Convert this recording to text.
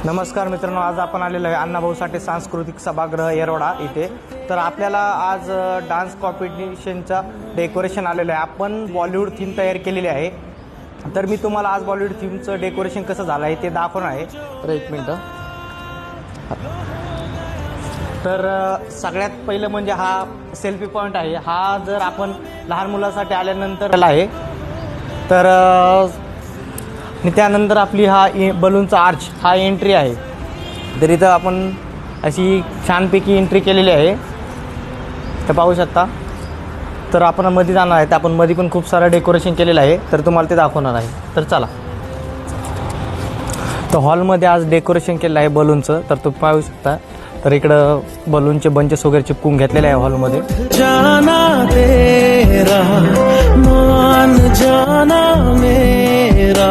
नमस्कार मित्रांनो, आज आपण आलेलो आहे अण्णाभाऊ साठे सांस्कृतिक सभागृह येरवडा इथे. तर आपल्याला आज डान्स कॉम्पिटिशनचा डेकोरेशन आलेलं आहे. आपण बॉलिवूड थीम तयार केलेली आहे. तर मी तुम्हाला आज बॉलिवूड थीमचं डेकोरेशन कसं झालं आहे ते दाखवणार आहे. तर एक मिनटं. तर सगळ्यात पहिलं म्हणजे हा सेल्फी पॉईंट आहे. हा जर आपण लहान मुलासाठी आल्यानंतर आहे. तर आणि त्यानंतर आपली हा बलूनचा आर्च हा एंट्री आहे. तर इथं आपण अशी छानपैकी एंट्री केलेली आहे, तर पाहू शकता. तर आपण मध्ये जाणार आहे, तर आपण मध्ये पण खूप सारं डेकोरेशन केलेलं आहे, तर तुम्हाला ते दाखवणार आहे. तर चला. तर हॉलमध्ये आज डेकोरेशन केलं आहे बलूनचं, तर तुम्ही पाहू शकता. तर इकडं बलूनचे बंचेस वगैरे चिपकून घेतलेले आहे हॉलमध्ये. जाना तेरा मान जाना मेरा